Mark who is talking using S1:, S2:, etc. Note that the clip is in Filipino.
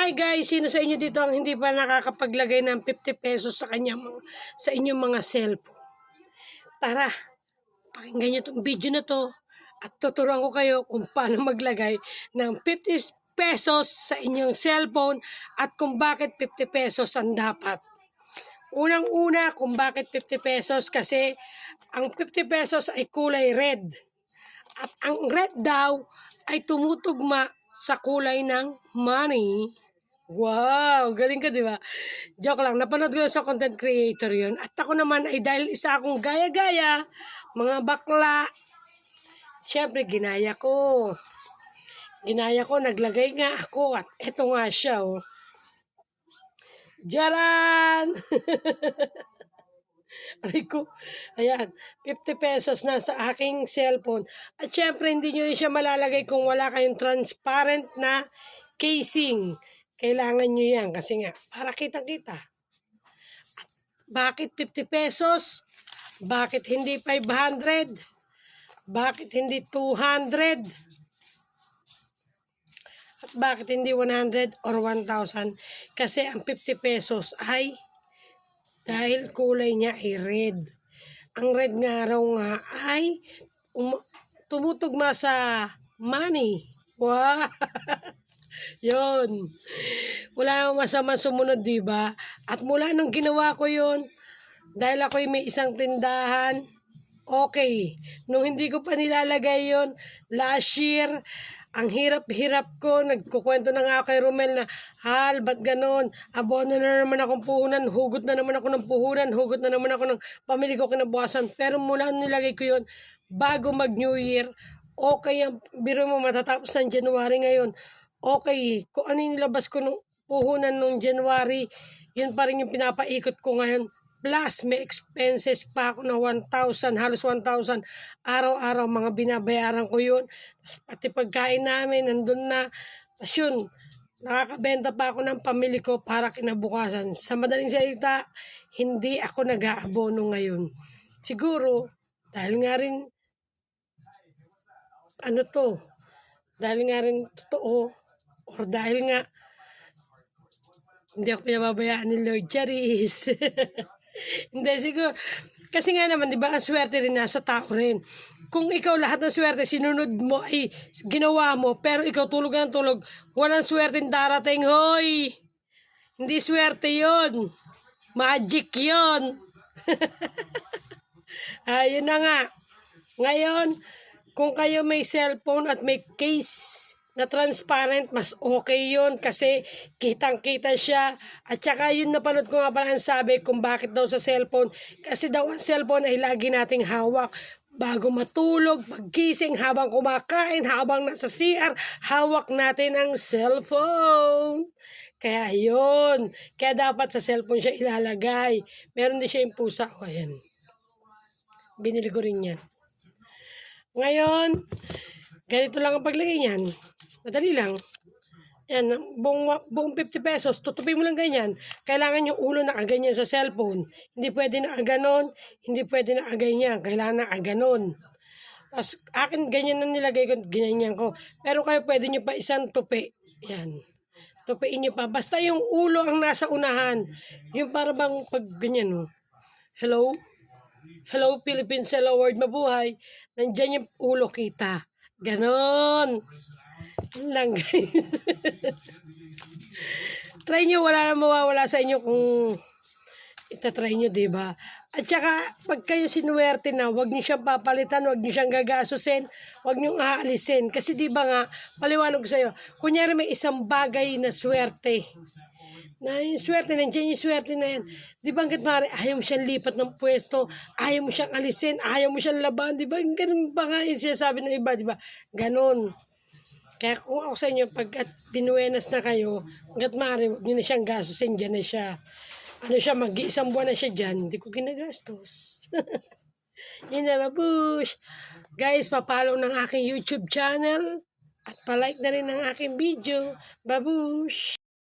S1: Hi guys, sino sa inyo dito ang hindi pa nakakapaglagay ng 50 pesos sa sa inyong mga cellphone? Tara, pakinggan nyo itong video na to at tuturuan ko kayo kung paano maglagay ng 50 pesos sa inyong cellphone at kung bakit 50 pesos ang dapat. Unang-una kung bakit 50 pesos kasi ang 50 pesos ay kulay red. At ang red daw ay tumutugma sa kulay ng money. Wow, galing ka, di ba? Joke lang, napanood ko lang sa content creator yun. At ako naman ay dahil isa akong gaya-gaya, mga bakla, syempre ginaya ko. Naglagay nga ako at eto nga siya, oh. Jaran! Aray ko, ayan, 50 pesos na sa aking cellphone. At syempre, hindi nyo siya malalagay kung wala kayong transparent na casing. Kailangan nyo yan kasi nga, para kitang-kita. At bakit 50 pesos? Bakit hindi 500? Bakit hindi 200? At bakit hindi 100 or 1,000? Kasi ang 50 pesos ay dahil kulay niya ay red. Ang red nga raw nga ay tumutugma sa money. Wow! Yun. Wala namang masama sumunod, diba? At mula nung ginawa ko yun, dahil ako may isang tindahan, okay. Nung hindi ko pa nilalagay yun, last year, ang hirap-hirap ko, nagkukwento na nga kay Romel na, Hal, ba't ganon? Abono na naman akong puhunan, hugot na naman ako ng puhunan, hugot na naman ako ng pamili ko kinabukasan. Pero mula nilagay ko yun, bago mag-New Year, okay ang biro mo matatapos ng January ngayon. Okay, kung ano yung nilabas ko nung puhunan nung January, yun pa rin yung pinapaikot ko ngayon. Plus, may expenses pa ako na 1,000, halos 1,000. Araw-araw, mga binabayaran ko yun. Tapos pati pagkain namin, nandun na. Tapos yun, nakakabenta pa ako ng pamili ko para kinabukasan. Sa madaling salita, hindi ako nag-aabono ngayon. Siguro, dahil nga rin, dahil nga rin totoo, or dahil nga, hindi ako pinababayaan ni Lord Charis. Hindi, siguro. Kasi nga naman, di ba, ang swerte rin nasa tao rin. Kung ikaw lahat ng swerte, sinunod mo, ay ginawa mo, pero ikaw tulog ng tulog, walang swerte darating, hoy! Hindi swerte yon, magic yon. Ayun na nga. Ngayon, kung kayo may cellphone at may case na transparent, mas okay yun kasi kitang-kita siya. At saka yun napanood ko nga pala ang sabi kung bakit daw sa cellphone. Kasi daw ang cellphone ay lagi nating hawak. Bago matulog, paggising, habang kumakain, habang nasa CR, hawak natin ang cellphone. Kaya yun. Kaya dapat sa cellphone siya ilalagay. Meron din siya yung pusa. O, ayan. Binili ko rin yan. Ngayon, ganito lang ang paglagay niyan. Madali lang. Yan, buong 50 pesos, tutupin mo lang ganyan. Kailangan yung ulo nakaganyan sa cellphone. Hindi pwede nakaganon, hindi pwede nakaganyan. Kailangan nakaganon. Tapos, akin ganyan na nilagay ko, ganyan ko. Pero kayo pwede nyo pa isang tupi. Yan. Tupiin nyo pa. Basta yung ulo ang nasa unahan. Yung para bang pag ganyan, oh. Hello? Hello, Philippines, hello world, mabuhay. Nandyan yung ulo kita. Ganon. Yun lang, guys. Try nyo, wala na mawawala sa inyo kung itatry nyo, diba? At saka, pag kayo sinuwerte na, huwag nyo siyang papalitan, huwag nyo siyang gagasusin, huwag nyo aalisin. Kasi diba nga, paliwanag ko sa'yo, kunyari may isang bagay na swerte, na yung swerte, nandiyan yung swerte na yan. Di ba hanggat maaari, ayaw mo siyang lipat ng pwesto, ayaw mo siyang alisin, ayaw mo siyang laban, di ba? Ganun pa nga yung sinasabi ng iba, di ba? Ganun. Kaya kung ako sa inyo, pagkat binuenas na kayo, hanggat maaari, huwag nyo na siyang gasusin, dyan na siya. Ano siya, mag-iisang buwan na siya dyan, hindi ko ginagastos. Yun na, babush. Guys, papalo ng aking YouTube channel, at palike na rin ang aking video. Babush!